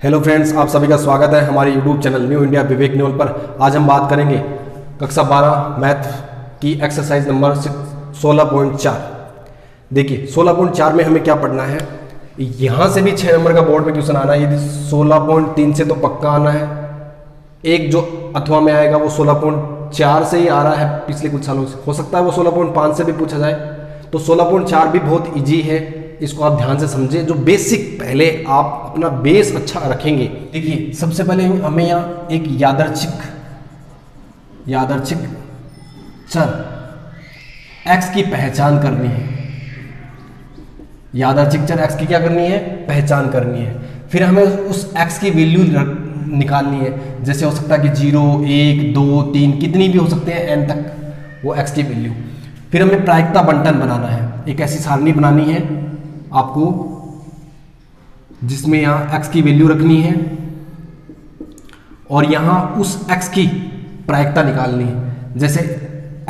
Hello friends, आप सभी का स्वागत है हमारे यूट्यूब चैनल न्यू इंडिया विवेक न्यूल पर। आज हम बात करेंगे कक्षा 12 मैथ की एक्सरसाइज नंबर 16.4। देखिए 16.4 में हमें क्या पढ़ना है। यहाँ से भी 6 नंबर का बोर्ड में क्वेश्चन आना है। यदि 16.3 से तो पक्का आना है। एक जो अथवा में आएगा वो 16.4 से ही आ रहा है पिछले कुछ सालों से। हो सकता है वो 16.5 से भी पूछा जाए। तो 16.4 भी बहुत ईजी है, इसको आप ध्यान से समझें। जो बेसिक पहले आप अपना बेस अच्छा रखेंगे। देखिए सबसे पहले हमें यहाँ एक यादृच्छिक चर x की पहचान करनी है। यादृच्छिक चर x की क्या करनी है? पहचान करनी है। फिर हमें उस x की वैल्यू निकालनी है। जैसे हो सकता है कि 0, 1, 2, 3 कितनी भी हो सकते हैं n तक वो x की वैल्यू। फिर हमें प्रायिकता बंटन बनाना है। एक ऐसी सारणी बनानी है आपको जिसमें यहाँ x की वैल्यू रखनी है और यहाँ उस x की प्रायिकता निकालनी है। जैसे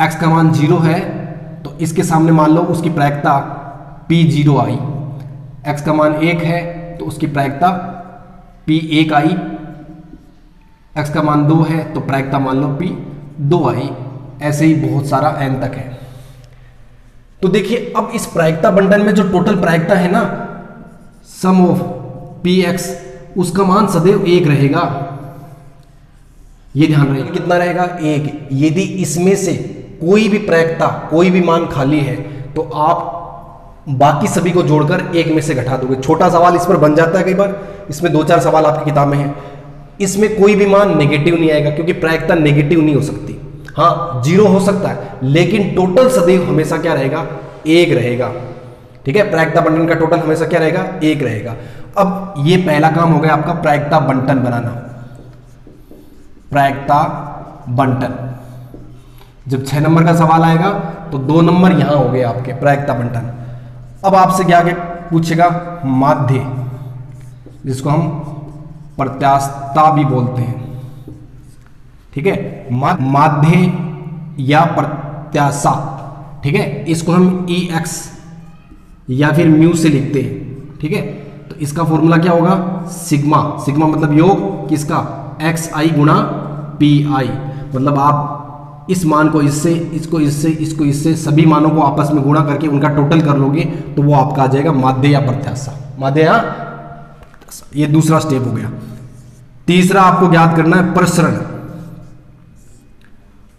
x का मान 0 है तो इसके सामने मान लो उसकी प्रायिकता P0 आई। x का मान 1 है तो उसकी प्रायिकता P1 आई। x का मान 2 है तो प्रायिकता मान लो P2 आई। ऐसे ही बहुत सारा n तक है। तो देखिए अब इस प्रायिकता बंटन में जो टोटल प्रायिकता है ना, सम ऑफ px, उसका मान सदैव 1 रहेगा। ये ध्यान रहे। कितना रहेगा? 1। यदि इसमें से कोई भी प्रायिकता, कोई भी मान खाली है तो आप बाकी सभी को जोड़कर 1 में से घटा दोगे। छोटा सवाल इस पर बन जाता है कई बार। इसमें 2-4 सवाल आपकी किताब में है। इसमें कोई भी मान नेगेटिव नहीं आएगा क्योंकि प्रायिकता नेगेटिव नहीं हो सकती। हाँ 0 हो सकता है लेकिन टोटल सदैव हमेशा क्या रहेगा? 1 रहेगा। ठीक है, प्रायिकता बंटन का टोटल हमेशा क्या रहेगा? 1 रहेगा। अब ये पहला काम हो गया आपका प्रायिकता बंटन बनाना। प्रायिकता बंटन जब 6 नंबर का सवाल आएगा तो 2 नंबर यहां हो गए आपके प्रायिकता बंटन। अब आपसे क्या आगे पूछेगा? माध्य, जिसको हम प्रत्यास्थता भी बोलते हैं। ठीक है, माध्य या प्रत्याशा। ठीक है, इसको हम EX या फिर म्यू से लिखते हैं। ठीक है, तो इसका फॉर्मूला क्या होगा? सिग्मा। सिग्मा मतलब योग किसका? XI गुणा PI। मतलब आप इस मान को इससे, इसको इससे, इसको इससे, सभी मानों को आपस में गुणा करके उनका टोटल कर लोगे तो वो आपका आ जाएगा माध्य या प्रत्याशा। माध्य या प्रत्याशा। ये दूसरा स्टेप हो गया। तीसरा आपको ज्ञात करना है प्रसरण।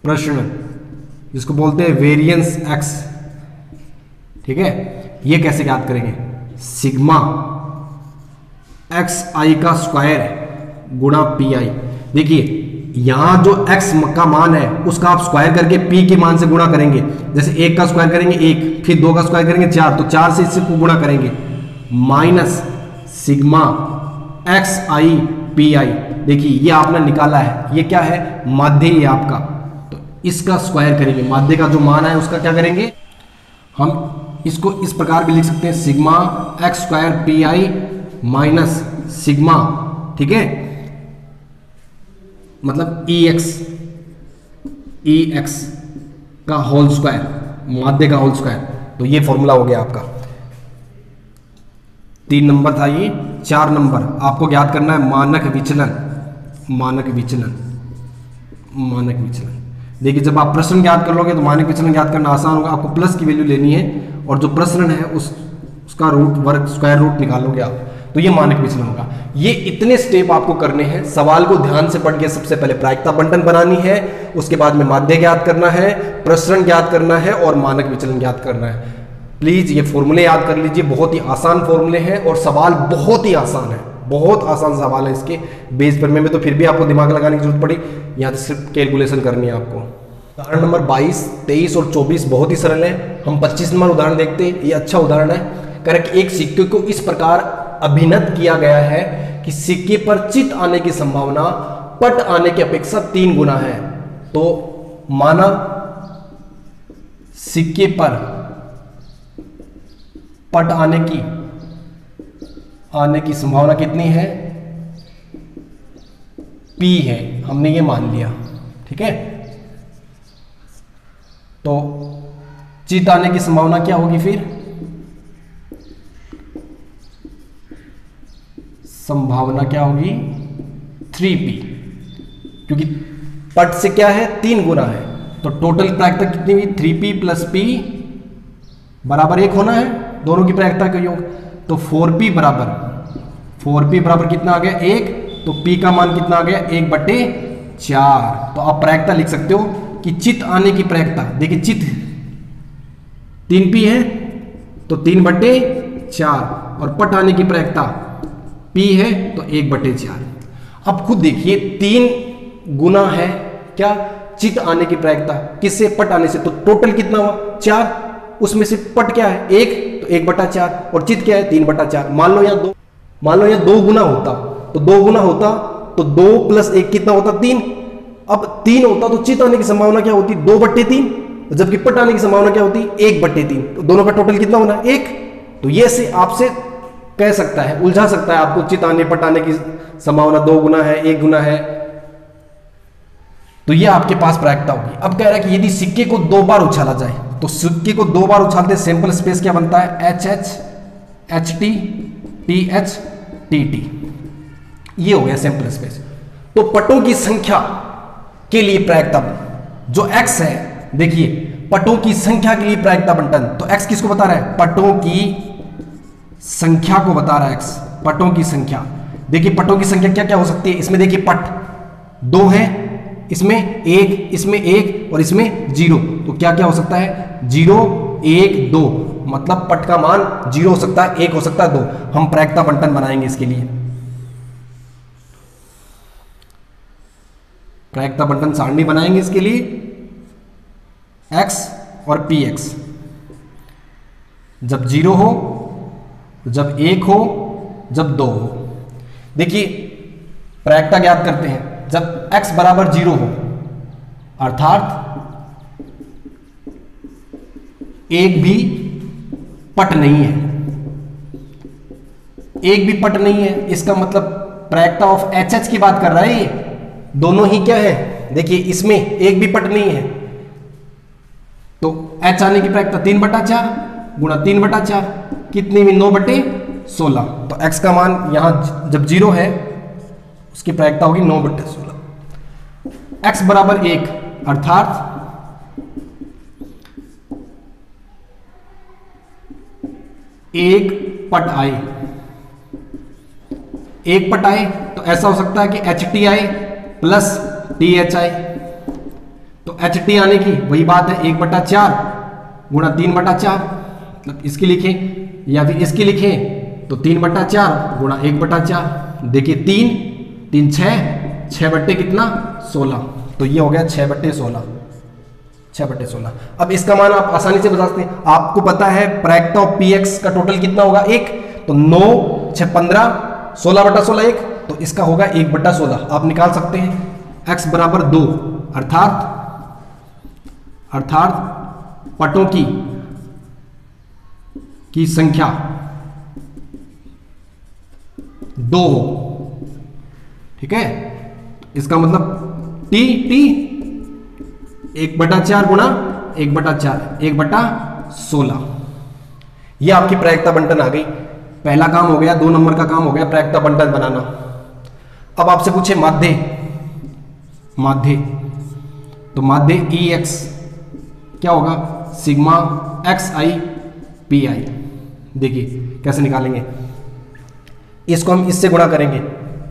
प्रश्न जिसको बोलते हैं वेरिएंस x। ठीक है, ये कैसे ज्ञात करेंगे? सिग्मा XI का स्क्वायर गुणा PI। देखिए यहां जो x का मान है उसका आप स्क्वायर करके p के मान से गुणा करेंगे। जैसे 1 का स्क्वायर करेंगे 1, फिर 2 का स्क्वायर करेंगे 4, तो 4 से इससे गुणा करेंगे। Minus sigma XI PI। देखिए ये आपने निकाला है, ये क्या है? माध्य है आपका। इसका स्क्वायर करेंगे। माध्य का जो मान है उसका क्या करेंगे? हम इसको इस प्रकार भी लिख सकते हैं, sigma x square PI minus sigma, ठीक है, मतलब EX का होल स्क्वायर, माध्य का होल स्क्वायर। तो ये फॉर्मूला हो गया आपका। 3 नंबर था ये। 4 नंबर आपको ज्ञात करना है मानक विचलन। मानक विचलन, मानक विचलन। देखिए जब आप प्रश्न ज्ञात कर लोगे तो मानक विचलन ज्ञात करना आसान होगा। आपको प्लस की वैल्यू लेनी है और जो प्रश्न है उसका रूट वर्ग स्क्वायर रूट निकालोगे आप, तो ये मानक विचलन होगा। ये इतने स्टेप आपको करने हैं। सवाल को ध्यान से पढ़ के सबसे पहले प्रायिकता बंटन बनानी है, उसके बाद में माध्य ज्ञात करना है, प्रसरण ज्ञात करना है और मानक विचलन ज्ञात करना है। प्लीज ये फॉर्मूले याद कर लीजिए। बहुत ही आसान फॉर्मूले हैं और सवाल बहुत ही आसान है। बहुत आसान सवाल है। इसके बेस पर में तो फिर भी आपको दिमाग लगाने की जरूरत पड़ी। यहाँ से सिर्फ कैलकुलेशन करनी है आपको। उदाहरण नंबर 22, 23 और 24 बहुत ही सरल है। हम 25 नंबर उदाहरण देखते हैं। ये अच्छा उदाहरण है। करेक्ट, एक सिक्के को इस प्रकार अभिनत किया गया है कि सिक्के पर चित आने की संभावना पट आने की अपेक्षा 3 गुना है। तो माना सिक्के पर पट आने की संभावना कितनी है? P है, हमने ये मान लिया। ठीक है, तो चित आने की संभावना क्या होगी? फिर संभावना क्या होगी 3p, क्योंकि पट से क्या है 3 गुना है, तो टोटल प्रायिकता कितनी हुई 3p प्लस p बराबर 1 होना है, दोनों की प्रायिकता का योग। तो 4p बराबर कितना आ गया 1, तो p का मान कितना आ गया 1/4। तो आप प्रायिकता लिख सकते हो कि चित आने की प्रायिकता, देखिए चित 3p है तो 3/4, और पट आने की प्रायिकता p है तो 1/4। अब खुद देखिए 3 गुना है क्या चित आने की प्रायिकता, किससे पट आने से, तो टोटल कितना हुआ 4, उसमें से पट क्या है 1, तो 1/4, और चित क्या है 3/4। मान लो यहाँ 2 गुना होता, तो 2 गुना होता तो 2 + 1 कितना होता 3। अब 3 होता तो चित आने की संभावना क्या होती 2/3, जबकि पट आने की संभावना क्या होती 1/3। तो दोनों का टोटल कितना होना 1। तो ये से आपसे कह सकता है, उलझा सकता है आपको, चित आने पट आने की संभावना 2 गुना है 1 गुना है, तो ये आपके पास प्रायिकता होगी। अब कह रहा है कि यदि सिक्के को 2 बार उछाला जाए, तो सिक्के को 2 बार उछालते सैंपल स्पेस क्या बनता है HH HT TH TT, ये हो गया सैंपल स्पेस। तो पटों की संख्या के लिए प्रायिकता जो x है, देखिए पटों की संख्या के लिए प्रायिकता बंटन, तो x किसको बता रहा है पटों की संख्या को बता रहा है x, पटों की संख्या। देखिए पटों की संख्या क्या क्या हो सकती है, इसमें देखिए पट 2 है, इसमें 1, इसमें 1 और इसमें 0, तो क्या क्या हो सकता है 0 1 2, मतलब पट का मान 0 हो सकता है 1 हो सकता है 2। हम प्रायिकता बंटन बनाएंगे इसके लिए, प्रायिकता बंटन सारणी बनाएंगे इसके लिए, x और px जब 0 हो, जब 1 हो, जब 2 हो। देखिए प्रायिकता ज्ञात करते हैं, जब x बराबर 0 हो अर्थात एक भी पट नहीं है, एक भी पट नहीं है, इसका मतलब प्रायिकता ऑफ HH की बात कर रहा है, ये दोनों ही क्या है, देखिए इसमें एक भी पट नहीं है, तो H आने की प्रायिकता 3/4 गुणा 3/4 कितनी हुई 9/16। तो x का मान यहां जब 0 है उसकी प्रायिकता होगी 9/16। x बराबर 1 अर्थात एक पट आए, एक पट आए तो ऐसा हो सकता है कि HT आए प्लस TH आए, तो HT आने की वही बात है 1/4 गुणा 3/4, मतलब इसकी लिखें या फिर इसकी लिखें तो 3/4 गुणा 1/4। देखिए 3 6 6 बट्टे कितना 16, तो ये हो गया 6/16, 6/16। अब इसका मान आप आसानी से बता सकते हैं, आपको पता है प्रायिकता ऑफ px का टोटल कितना होगा 1, तो 9 6 15 16/16 1, तो इसका होगा 1/16। आप निकाल सकते हैं x बराबर 2 अर्थात पटों की संख्या 2 हो, ठीक है। इसका मतलब t 1/4 गुणा 1/4 1/16, ये आपकी प्रायिकता बंटन आ गई। पहला काम हो गया, 2 नंबर का काम हो गया प्रायिकता बंटन बनाना। अब आपसे पूछे माध्य, तो माध्य Ex क्या होगा सिग्मा xi pi। देखिए कैसे निकालेंगे, इसको हम इससे गुणा करेंगे,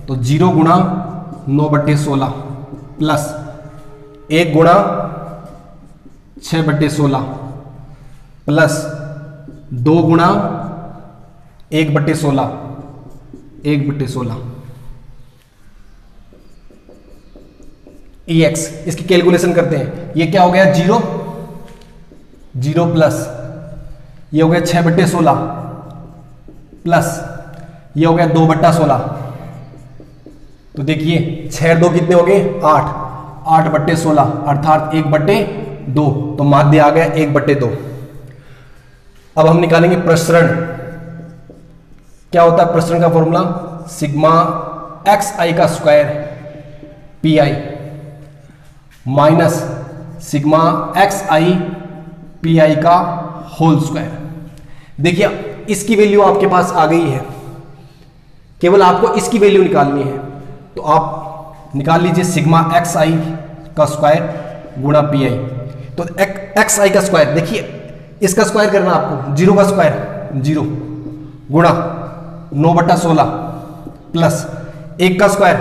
तो 0 गुणा 9/16 प्लस 1 गुणा 6/16 प्लस 2 गुणा 1/16 1/16 Ex। इसकी कैलकुलेशन करते हैं, ये क्या हो गया 0 प्लस ये हो गया 6/16 प्लस ये हो गया 2/16, तो देखिए 6 2 कितने हो गए 8 8/16 अर्थात 1/2, तो माध्य आ गया 1/2। अब हम निकालेंगे प्रसरण, क्या होता है प्रसरण का फॉर्मूला सिग्मा xi का square pi minus sigma xi pi का होल स्क्वायर। देखिए इसकी वैल्यू आपके पास आ गई है, केवल आपको इसकी वैल्यू निकालनी है। तो आप निकाल लीजिए सिग्मा एक्स आई का स्क्वायर गुणा पी आई। तो एक्स आई का स्क्वायर, देखिए इसका स्क्वायर करना आपको, 0 का स्क्वायर 0 गुणा 9/16 प्लस 1 का स्क्वायर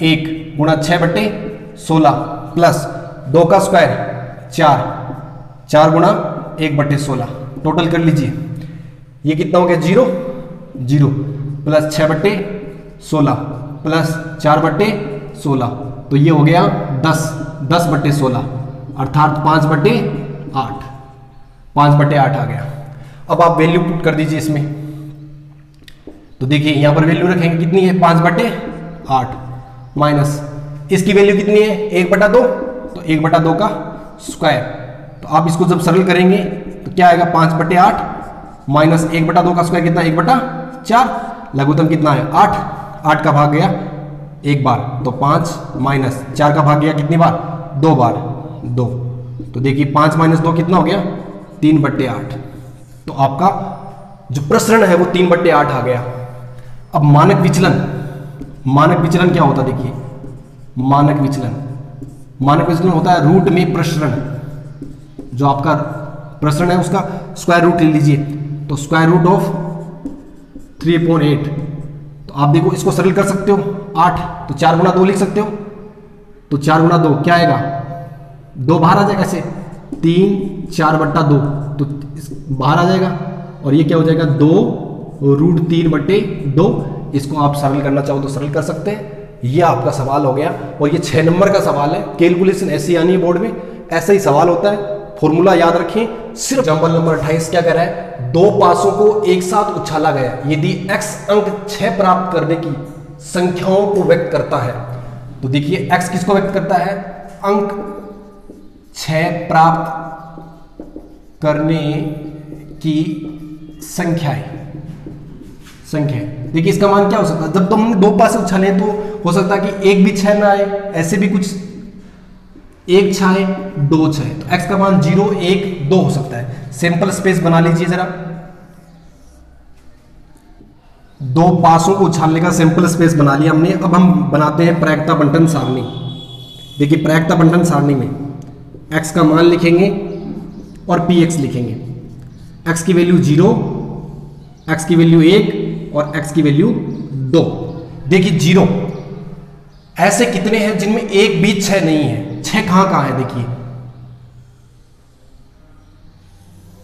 1 गुणा 6/16 प्लस 2 का स्क्वायर 4 गुणा 1/16। टोटल कर लीजिए, ये कितना हो गया 0 प्लस 6/16 प्लस 4/16, तो ये हो गया 10/16 अर्थात 5/8 आ गया। अब आप वैल्यू पुट कर दीजिए इसमें। तो देखिए यहां पर वैल्यू रखेंगे, कितनी है 5/8 माइनस इसकी वैल्यू कितनी है 1/2, तो 1/2 का स्क्वायर। तो आप इसको जब सरल करेंगे तो क्या आएगा 5/8 माइनस 1/2 का स्क्वायर कितना 1/4, लघुत्तम कितना है 8 का भाग गया एक बार, तो 5 माइनस 4 का भाग गया कितनी बार 2 बार 2। तो देखिए 5 माइनस 2 कितना हो गया 3/8। तो आपका जो प्रसरण है वो 3/8 आ गया। अब मानक विचलन क्या होता है, देखिए मानक विचलन होता है रूट में प्रसरण। जो आपका प्रसरण है उसका स्क्वायर रूट ले लीजिए, तो स्क्वायर रूट ऑफ 3/8। तो आप देखो इसको सरल कर सकते हो 8, तो 4 गुणा 2 लिख सकते हो, तो 4 गुणा 2 क्या आएगा 2 बाहर आ जाएगा, ऐसे 3 4/2 तो बाहर आ जाएगा, और ये क्या हो जाएगा 2√3/2। इसको आप सरल करना चाहो तो सरल कर सकते हैं। ये आपका सवाल हो गया, और ये 6 नंबर का सवाल है। कैलकुलेशन ऐसी आनी है बोर्ड में, ऐसा ही सवाल होता है। फॉर्मूला याद रखें। सिर्फ एग्जाम्पल नंबर 28 क्या कर रहा है, 2 पासों को एक साथ उछाला गया, यदि x अंक 6 प्राप्त करने की संख्याओं को व्यक्त करता है। तो देखिए x किसको व्यक्त करता है, अंक 6 प्राप्त करने की संख्या। देखिए इसका मान क्या हो सकता है, जब तुम 2 पासे उछाले तो हो सकता है कि एक भी 6 ना आए, ऐसे भी कुछ 1 6 है 2 6, तो x का मान 0 1 2 हो सकता है। सैंपल स्पेस बना लीजिए जरा, 2 पासों को उछालने का सैंपल स्पेस बना लिया हमने। अब हम बनाते हैं प्रायिकता बंटन सारणी। देखिए प्रायिकता बंटन सारणी में x का मान लिखेंगे और px लिखेंगे। x की वैल्यू 0, x की वैल्यू 1 और x की वैल्यू 2। देखिए 0 ऐसे कितने हैं जिनमें एक भी 6 नहीं है, 6 कहां है, देखिए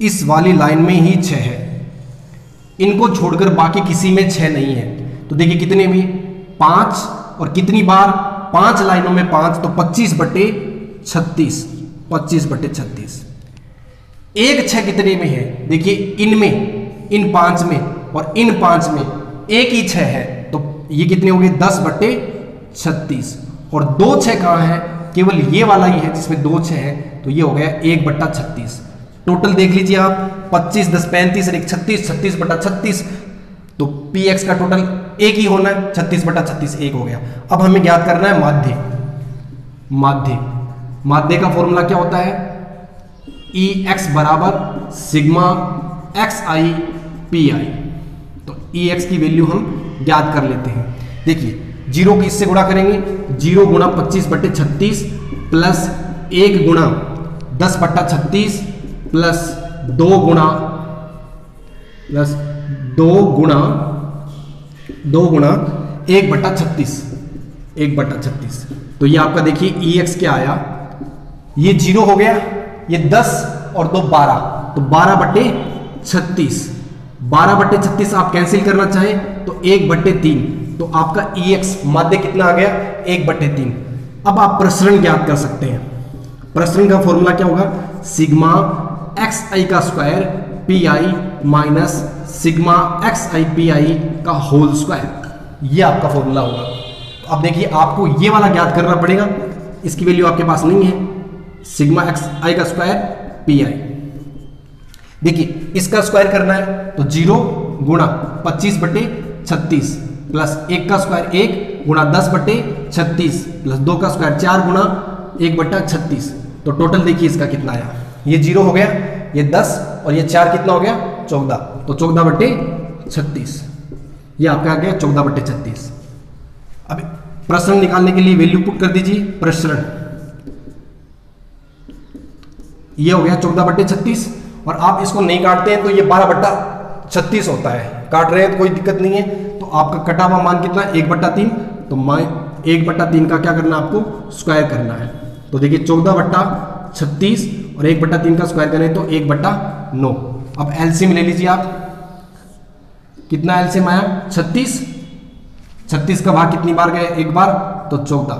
इस वाली लाइन में ही 6 है, इनको छोड़कर बाकी किसी में 6 नहीं है। तो देखिए कितने में 5, और कितनी बार 5 लाइनों में 5, तो 25/36 25/36। एक 6 कितने में है, देखिए इनमें, इन 5 में और इन 5 में एक ही 6 है, तो ये कितने हो गए 10/36। और 2 6 कहां है, केवल ये वाला ही है जिसमें 2 6 है, तो ये हो गया 1/36। टोटल देख लीजिए आप 25 10 35 और 1 36, 36/36। तो px का टोटल एक ही होना है, 36/36 एक हो गया। अब हमें ज्ञात करना है माध्य का फॉर्मूला क्या होता है, Ex बराबर सिग्मा xi pi। तो Ex की वैल्यू हम ज्ञात कर लेते हैं। देखिए 0 को इससे गुणा करेंगे, 0 गुणा 25/36 प्लस 1 गुणा 10/36 प्लस 2 गुणा 1/36। तो ये आपका देखिए Ex क्या आया, ये 0 हो गया, ये 10 और 2 12, तो 12/36। 12/36 आप कैंसिल करना चाहें तो 1/3, तो आपका Ex माध्य कितना आ गया 1/3। अब आप प्रसरण ज्ञात कर सकते हैं। प्रसरण का फॉर्मूला क्या होगा, सिग्मा xi का square pi minus sigma xi pi का होल स्क्वायर, ये आपका फॉर्मूला होगा। तो अब देखिए आपको ये वाला ज्ञात करना पड़ेगा, इसकी वैल्यू आपके पास नहीं है, सिग्मा xi का स्क्वायर pi। देखिए इसका स्क्वायर करना है तो 0 गुणा 25/36 प्लस 1 का स्क्वायर 1 गुणा 10/36 प्लस 2 का स्क्वायर 4 गुणा 1/36। तो टोटल देखिए इसका कितना आया, ये 0 हो गया, ये 10 और ये 4 कितना हो गया 14, तो 14/36। ये आपका आ गया 14/36। अब प्रसरण निकालने के लिए वैल्यू पुट कर दीजिए। प्रसरण ये हो गया 14/36, और आप इसको नहीं काटते हैं तो ये 12/36 होता है। काट रहे हैं तो कोई दिक्कत नहीं है। तो आपका कटा हुआ मान कितना है? 1/3। तो 1/3 का क्या करना है आपको? स्क्वायर करना है। तो देखिए 14/36 और 1/3 का स्क्वायर करें तो 1/9। अब एलसीएम ले लीजिए आप। कितना एलसीएम आया? 36। 36 का भाग कितनी बार गया? एक बार, तो 14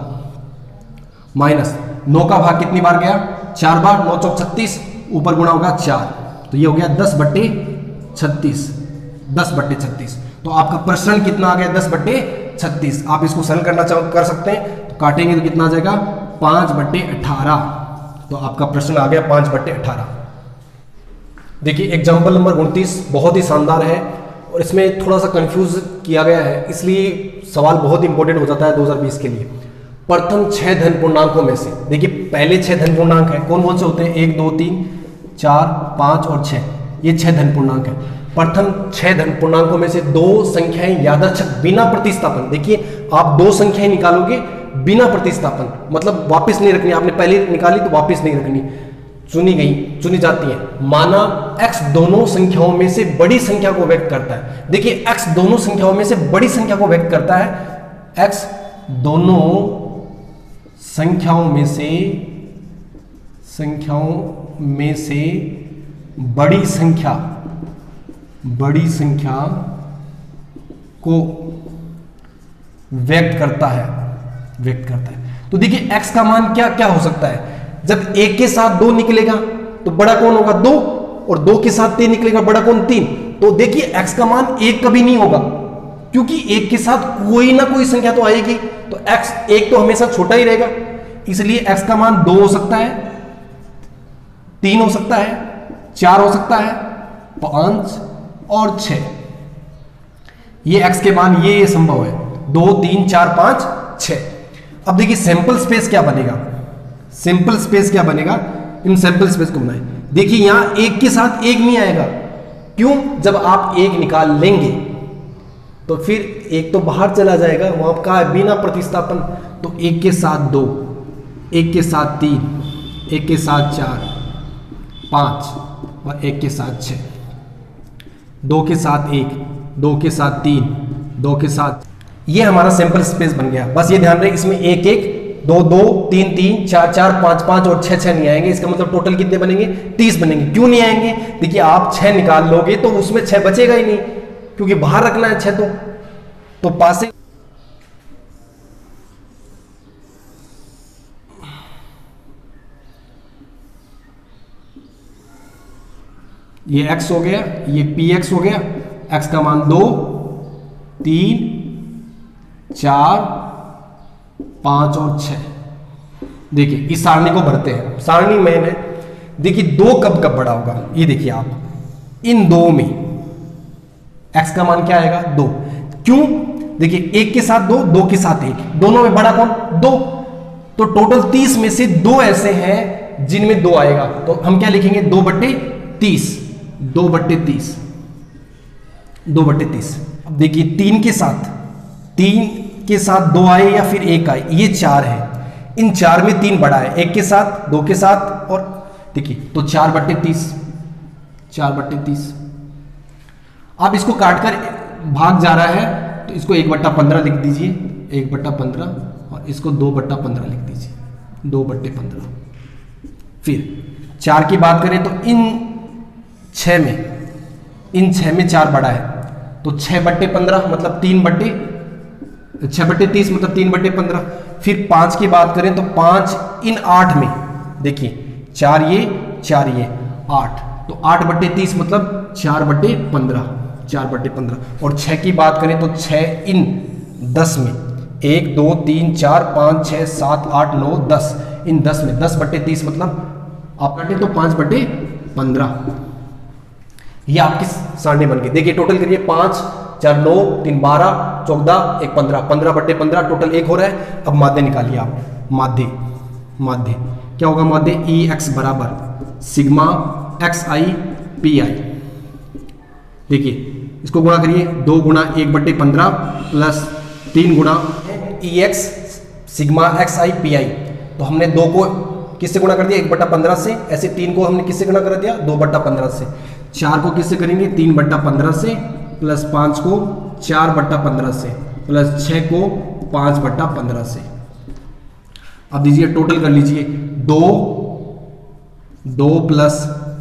माइनस 9 का भाग कितनी बार गया? 4 बार। 9 चौक 36, ऊपर गुणा होगा 4, तो ये हो गया 10/36। 10/36। तो आपका प्रसरण कितना आ गया? 10/36। आप इसको सरल करना कर सकते हैं, तो काटेंगे तो कितना आ जाएगा? 5/18। तो आपका प्रश्न आ गया 5/18। देखिए एग्जाम्पल नंबर 29 बहुत ही शानदार है, और इसमें थोड़ा सा कंफ्यूज किया गया है, इसलिए सवाल बहुत इंपॉर्टेंट हो जाता है 2020 के लिए। प्रथम 6 धन पूर्णांकों में से, देखिए पहले 6 धन पूर्णांक हैं, कौन कौन से होते हैं? 1 2 3 4 5 और 6, ये 6 धन पूर्णांक है। प्रथम 6 धन पूर्णांकों में से 2 संख्याएं यादृच्छिक बिना प्रतिस्थापन, देखिए आप 2 संख्याएं निकालोगे बिना प्रतिस्थापन, मतलब वापस नहीं रखनी, आपने पहले निकाली तो वापस नहीं रखनी, चुनी जाती है। माना x दोनों संख्याओं में से बड़ी संख्या को व्यक्त करता है। देखिए x दोनों संख्याओं में से बड़ी संख्या को व्यक्त करता है। x दोनों संख्याओं में से बड़ी संख्या को व्यक्त करता है। तो देखिए x का मान क्या क्या हो सकता है? जब 1 के साथ 2 निकलेगा तो बड़ा कौन होगा? 2, और 2 के साथ 3 निकलेगा, बड़ा कौन? 3। तो देखिए x का मान 1 कभी नहीं होगा, क्योंकि 1 के साथ कोई ना कोई संख्या तो आएगी, तो x 1 तो हमेशा छोटा ही रहेगा, इसलिए x का मान 2 हो सकता है, 3 हो सकता है, 4 हो सकता है, 5 और 6। ये x के मान ये संभव है, 2 3 4 5 6। अब देखिए सैंपल स्पेस क्या बनेगा? इन सैंपल स्पेस को बनाए। देखिए यहां 1 के साथ 1 नहीं आएगा, क्यों? जब आप 1 निकाल लेंगे तो फिर 1 तो बाहर चला जाएगा, वहां का बिना प्रतिस्थापन। तो 1 के साथ 2, 1 के साथ 3, 1 के साथ 4 5 और 1 के साथ 6, 2 के साथ 1, 2 के साथ 3, 2 के साथ, ये हमारा सैंपल स्पेस बन गया। बस ये ध्यान रहे इसमें 1 1 2 2 3 3 4 4 5 5 और 6 6 नहीं आएंगे। इसका मतलब टोटल कितने बनेंगे? 30 बनेंगे। क्यों नहीं आएंगे? देखिए आप 6 निकाल लोगे तो उसमें 6 बचेगा ही नहीं, क्योंकि बाहर रखना है 6 तो पासे। ये x हो गया, ये px हो गया। x का मान 2 3 4 5 और 6। देखिए इस सारणी को भरते हैं, सारणी मेन है। देखिए 2 कब बड़ा होगा? ये देखिए आप इन 2 में x का मान क्या आएगा? 2। क्यों? देखिए 1 के साथ 2, 2 के साथ 1, दोनों में बड़ा कौन? 2। तो टोटल 30 में से 2 ऐसे हैं जिनमें 2 आएगा, तो हम क्या लिखेंगे? 2/30। 2/30। 2/30। अब देखिए 3 के साथ 2 आए या फिर 1 आए, ये 4 है। इन 4 में 3 बड़ा है, 1 के साथ 2 के साथ, और देखिए तो 4/30। 4/30। आप इसको काटकर भाग जा रहा है तो इसको 1/15 लिख दीजिए, 1/15, और इसको 2/15 लिख दीजिए, 2/15। फिर 4 की बात करें तो इन 6 में 4 बड़ा है, तो 6/15 मतलब 6/30 मतलब 3/15। फिर 5 की बात करें तो 5 इन 8 में, देखिए 4 ये 8, तो 8/30 मतलब 4/15। 4/15। और 6 की बात करें तो 6 इन 10 में, 1 2 3 4 5 6 7 8 9 10, इन 10 में 10/30 मतलब आप काटे तो 5/15। ये आपकी सारणी बन गई। देखिए टोटल करिए, 5 4 9 3 12 14 1 15, 15/15 टोटल 1 हो रहा है। अब माध्य निकालिए आप। माध्य क्या होगा? माध्य EX बराबर सिग्मा XI PI। देखिए इसको गुणा करिए, 2 गुणा 1/15 प्लस 3 गुणा EX सिग्मा XI PI। तो हमने 2 को किससे गुणा कर दिया? 1/15 से। ऐसे 3 को हमने किससे गुणा कर दिया? 2/15 से। 4 को किससे करेंगे? 3/15 से, प्लस 5 को 4/15 से, प्लस 6 को 5/15 से। अब दीजिए टोटल कर लीजिए, 2 प्लस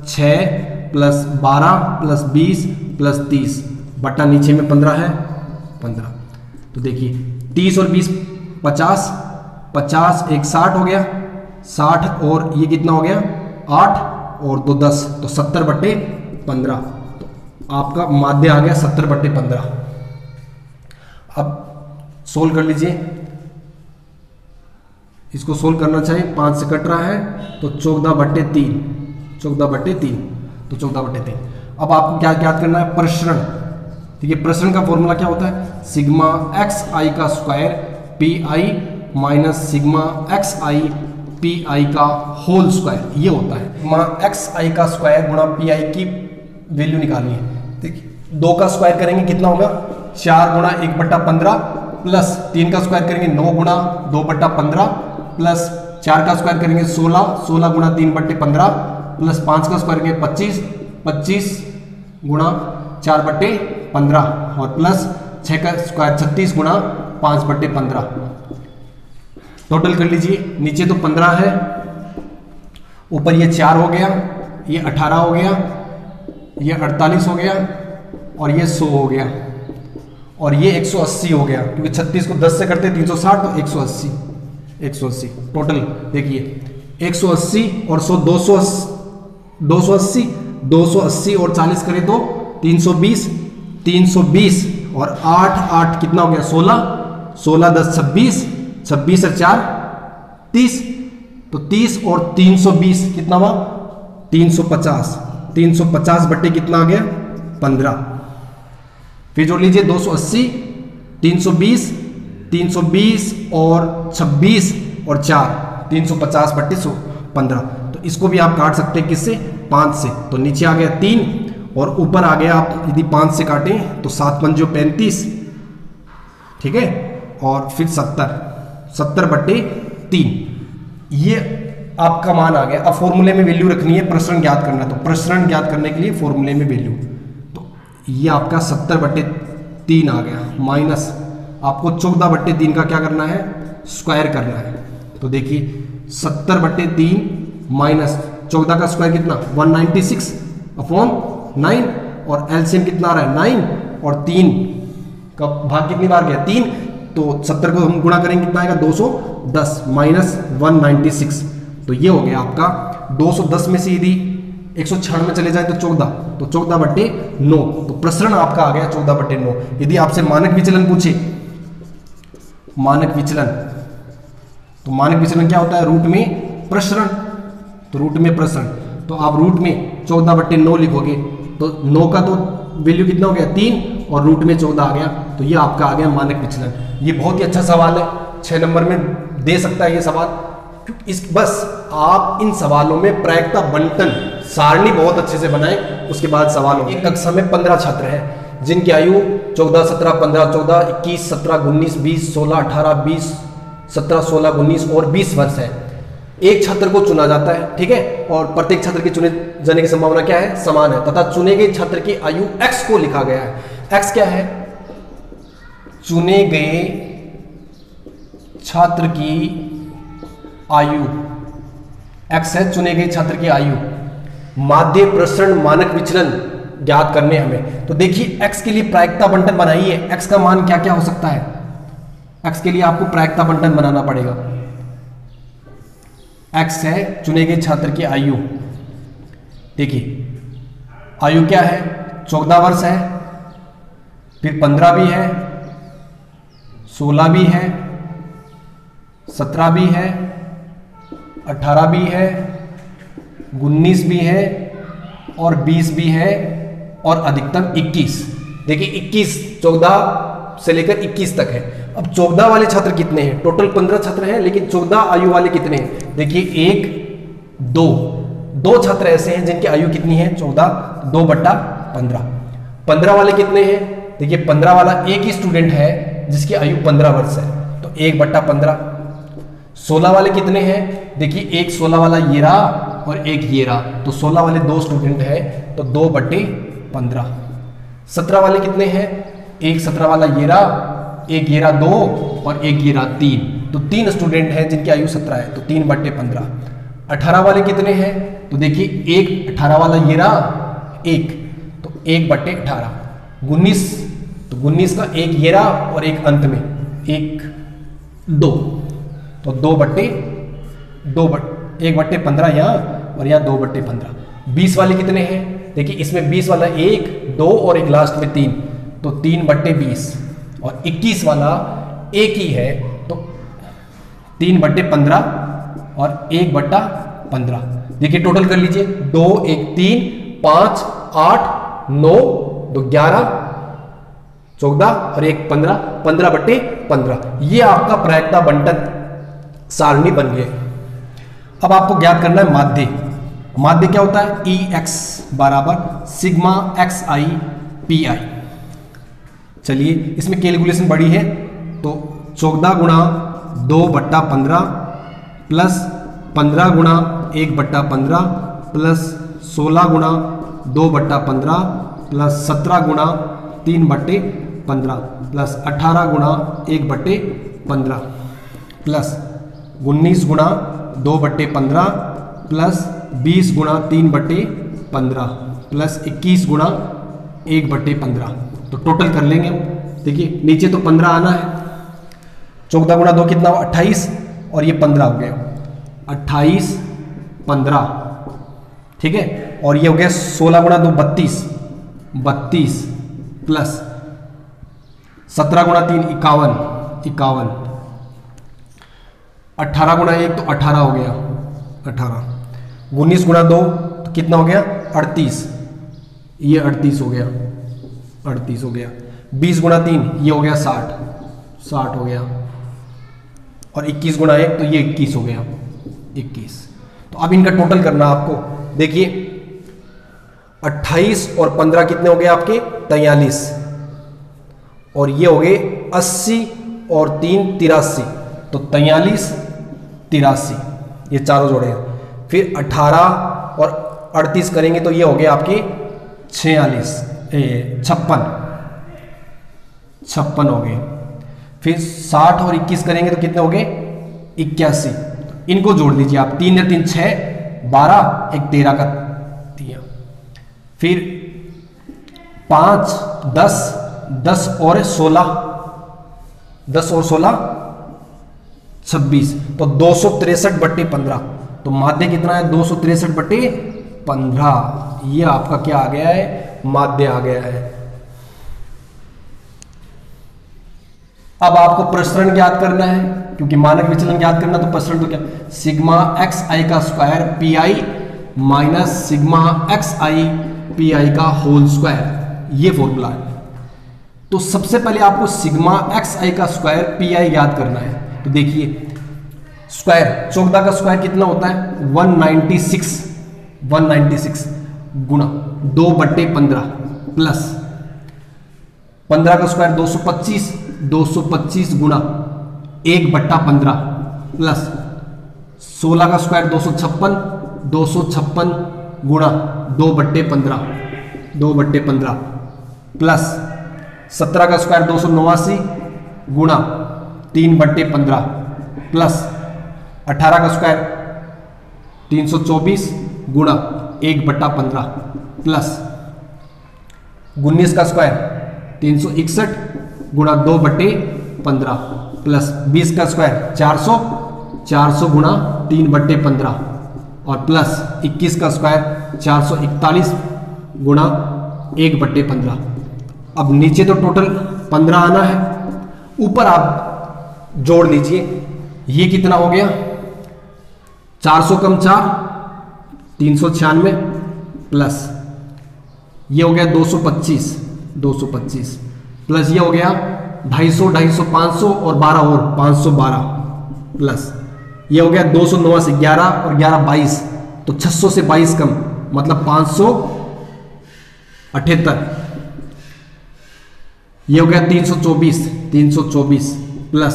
6 प्लस 12 प्लस 20 प्लस 30 बट्टा नीचे में 15 है, 15। तो देखिए 30 और 20 50, 50 एक 60 हो गया, 60 और ये कितना हो गया? 8 और 2 10, तो 70/15। तो आपका माध्य आ गया 70/15। अब सोल्व कर लीजिए, इसको सोल्व करना चाहिए, 5 से कट रहा है तो 14/3, 14/3, तो 14/3। अब आपको क्या याद करना है? प्रसरण। ठीक है, प्रसरण का फॉर्मूला क्या होता है? सिग्मा XI का square PI minus sigma XI PI का होल स्क्वायर, ये होता है। सिग्मा XI का स्क्वायर गुणा PI की वैल्यू निकालिए। देखिए 2 का स्क्वायर करेंगे कितना होगा? 4 गुणा 1/15 प्लस 3 का स्क्वायर करेंगे 9 गुणा 2/15 प्लस 4 का स्क्वायर करेंगे 16, 16 गुणा 3/15 प्लस 5 का स्क्वायर करेंगे 25, 25 गुणा 4/15 और प्लस 6 का स्क्वायर 36 गुणा 5/15। टोटल कर लीजिए, नीचे तो 15 है, ऊपर ये 4 हो गया, ये 18 हो गया, ये 48 हो गया और ये 100 हो गया और ये 180 हो गया, क्योंकि 36 को 10 से करते 360 तो 180, 180 टोटल। देखिए 180 और 100 280, 280 और 40 करें तो 320, 320 और 8 8 कितना हो गया? 16, 16 10 26, 26 और 4 30, तो 30 और 320 कितना हुआ? 350, 350 बट्टे कितना आ गया? 15। फिर जोड़ लीजिए 280, 320, 320 और 26 और 4 350/115। तो इसको भी आप काट सकते हैं किससे? 5 से। तो नीचे आ गया 3 और ऊपर आ गया, आप यदि 5 से काटें तो 7 पंजो 35, ठीक है, और फिर 70/3। ये आपका मान आ गया। अब फॉर्मूले में वैल्यू रखनी है, प्रसरण ज्ञात करना है, तो प्रसरण ज्ञात करने के लिए फॉर्मूले में वैल्यू, तो ये आपका 70/3 आ गया, माइनस आपको 14/3 का क्या करना है? स्क्वायर करना है। तो देखिए 70/3 माइनस 14 का स्क्वायर कितना? 196/9 और एलसीएम कितना आ रहा है? 9 और 3 का भाग कितनी बार गया? 3। तो 70 को हम गुणा करेंगे कितना आएगा? 210 माइनस 196, तो ये हो गया आपका 210 में से यदि 196 में चले जाए तो 14, तो 14/9, तो प्रसरण आपका आ गया 14/9। यदि आपसे मानक विचलन पूछे, मानक विचलन, तो मानक विचलन क्या होता है? रूट में प्रसरण, तो रूट में प्रसरण, तो आप रूट में 14/9 लिखोगे तो 9 का तो वैल्यू कितना हो गया? 3 और रूट में 14 आ गया, तो ये आपका आ गया मानक विचलन। ये बहुत ही अच्छा सवाल है, 6 नंबर में दे सकता है ये सवाल। बस आप इन सवालों में प्रायिकता बंटन सारणी बहुत अच्छे से बनाएं, उसके बाद सवाल हो। एक कक्षा में 15 छात्र हैं जिनकी आयु 14, 17, 15, 14, 21, 17, 19, 20, 16, 18, 20, 17, 16, 19 और 20 वर्ष है। एक छात्र को चुना जाता है, ठीक है, और प्रत्येक छात्र के चुने जाने की संभावना क्या है? समान है, तथा चुने गए छात्र की आयु x को लिखा गया है। x क्या है? चुने गए छात्र की आयु, x है चुने गए छात्र की आयु। माध्य, प्रसरण, मानक विचलन ज्ञात करने हमें। तो देखिए x के लिए प्रायिकता बंटन बनाइए। x का मान क्या क्या हो सकता है? x के लिए आपको प्रायिकता बंटन बनाना पड़ेगा। x है चुने गए छात्र की आयु। देखिए आयु क्या है? 14 वर्ष है, फिर 15 भी है, 16 भी है, 17 भी है, 18 भी है, 19 भी है और 20 भी है और अधिकतम 21। देखिए 21, 14 से लेकर 21 तक है। अब 14 वाले छात्र कितने हैं? टोटल 15 छात्र हैं, लेकिन 14 आयु वाले कितने हैं? देखिए 1, 2 छात्र ऐसे हैं जिनकी आयु कितनी है? 14, 2/15। 15 वाले कितने हैं? देखिए 15 वाला एक ही स्टूडेंट है जिसकी आयु 15 वर्ष है, तो 1/15। 16 वाले कितने हैं? देखिए एक 16 वाला ये रहा और एक ये रहा, तो 16 वाले 2 स्टूडेंट हैं, तो 2/15। 17 वाले कितने हैं? एक 17 वाला ये रहा, एक ये रहा 2 और एक ये रहा 3, तो 3 स्टूडेंट हैं जिनकी आयु 17 है, तो 3/15। 18 वाले कितने हैं? तो देखिए एक 18 वाला ये रहा एक, तो 1/18। 19, तो 19 का एक ये रहा और एक अंत में 1 2, तो 1/15 यहाँ और यहाँ 2/15। 20 वाले कितने हैं? देखिए इसमें 20 वाला 1 2 और एक लास्ट में 3, तो 3/20। और 21 वाला एक ही है, तो 3/15 और 1/15। देखिए टोटल कर लीजिए, 2 1 3 5 8 9 2 11 14 और 1 15, 15/15। ये आपका प्रायिकता बंटन सारणी बन गए। अब आपको ज्ञात करना है माध्य। माध्य क्या होता है? EX बराबर सिग्मा XI PI। चलिए इसमें कैलकुलेशन बड़ी है, तो 14 गुणा 2/15 प्लस 15 गुणा 1/15 प्लस 16 गुणा 2/15 प्लस 17 गुणा 3/15 प्लस 18 गुणा 1/15 प्लस 19 गुणा 2/15 प्लस 20 गुणा 3/15 प्लस 21 गुणा 1/15। तो टोटल कर लेंगे हम। देखिए नीचे तो 15 आना है, 14 गुणा 2 कितना हुआ? 28 और ये 15 हो गया, 28 15, ठीक है। और ये हो गया 16 गुणा 2 32 32 प्लस 17 गुणा 3 51 51, 18 गुणा 1 तो 18 हो गया 18, 19 गुणा 2 तो कितना हो गया? 38, ये 38 हो गया 38 हो गया। 20 गुणा 3 ये हो गया 60 हो गया। और 21 गुणा 1 तो ये 21 हो गया 21। तो अब इनका टोटल करना आपको। देखिए 28 और 15 कितने हो गए आपके? 43। और ये हो गए 80 और 3 83, तो 43 83, ये चारों जोड़े हैं। फिर 18 और 38 करेंगे तो ये हो गए आपके 56 हो गए। फिर 60 और 21 करेंगे तो कितने हो गए? 81। इनको जोड़ लीजिए आप, 3 या 3 6 12, एक 13 का दिया। फिर 5 10 10 और 16 10 और 16 26, तो 263/15। तो माध्य कितना है? 263/15। ये आपका क्या आ गया है? माध्य आ गया है। अब आपको प्रसरण ज्ञात करना है, क्योंकि मानक विचलन ज्ञात करना, तो प्रसरण तो क्या? सिग्मा XI का square PI minus sigma XI PI का होल स्क्वायर, ये फॉर्मूला है। तो सबसे पहले आपको सिग्मा XI का स्क्वायर PI ज्ञात करना है। तो देखिए स्क्वायर, 14 का स्क्वायर कितना होता है? 196 गुणा 2/15 प्लस 15 का स्क्वायर 225 गुणा 1/15 प्लस 16 का स्क्वायर 256 गुणा 2/15 प्लस 17 का स्क्वायर 289 गुणा 3/15 प्लस 18 का स्क्वायर 324 गुणा 1/15 प्लस 19 का स्क्वायर 361 गुणा 2/15 प्लस 20 का स्क्वायर 400 गुणा 3/15 और प्लस 21 का स्क्वायर 441 गुणा 1/15। अब नीचे तो टोटल 15 आना है, ऊपर आप जोड़ लीजिए। ये कितना हो गया? 400 कम 4 396 प्लस ये हो गया 225 प्लस ये हो गया 250 500 और 12 और 512 प्लस ये हो गया 209 से 11 और 11 22, तो 600 से 22 कम मतलब 578 ये हो गया 324 प्लस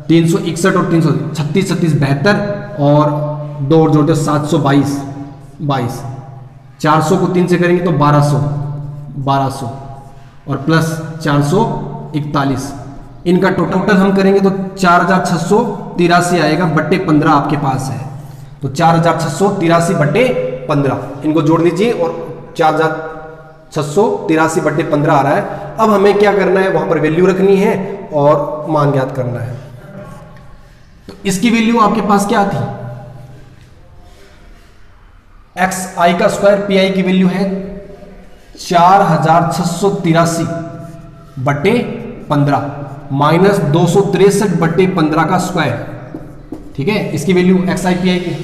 361 और 336 72 और 2 और जोड़ दो 722 400 को 3 से करेंगे तो 1200 और प्लस 441, इनका टोटल हम करेंगे तो 4683 आएगा बट्टे 15 आपके पास है। तो 4683 बट्टे 15 इनको जोड़ दीजिए और 4683 बट्टे 15 आ रहा है। अब हमें क्या करना है, वहां पर वैल्यू रखनी है और मान ज्ञात करना है। तो इसकी वैल्यू आपके पास क्या थी, एक्स आई का स्क्वायर पी आई की वैल्यू है 4683 बट्टे 15 माइनस 263 बट्टे 15 का स्क्वायर। ठीक है, इसकी value x I P I की।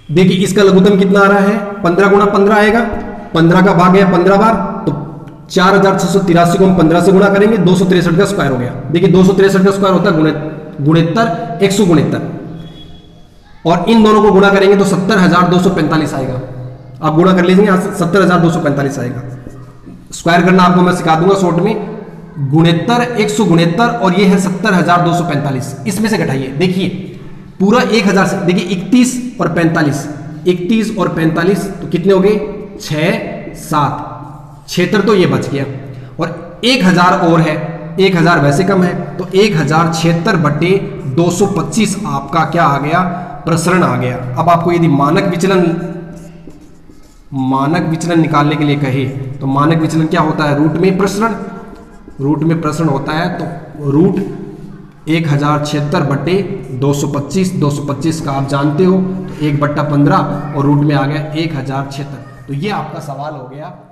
देखिए इसका लघुत्तम कितना आ रहा है, 15 गुणा 15 आएगा, 15 का भाग गया 15 बार, तो 4683 को हम 15 से गुणा करेंगे, 263 का स्क्वायर हो गया। देखिए 263 का स्क्वायर होता है गुणेत्तर 169 और इन दोनों को गुणा करेंगे तो 70245 आएगा। आप गुणा कर लीजिए, यहां 70245 आएगा। स्क्वायर करना आपको मैं सिखा दूंगा शॉर्ट में। गुणेत्तर 169 और ये है 70245, इसमें से घटाइए। देखिए पूरा 1000 से, देखिए 31 और 45, 31 और 45 तो कितने हो गए 6 7, 76 तो ये बच गया और 1000 और है, 1000 वैसे कम है तो 1076 बट्टे 225 आपका क्या आ गया, प्रसरण आ गया। अब आपको यदि मानक विचलन निकालने के लिए कहे तो मानक विचलन क्या होता है, रूट में प्रसरण होता है। तो रूट 1076 बट्टे 225 का आप जानते हो तो 1/15 और रूट में आ गया 1076। तो ये आपका सवाल हो गया।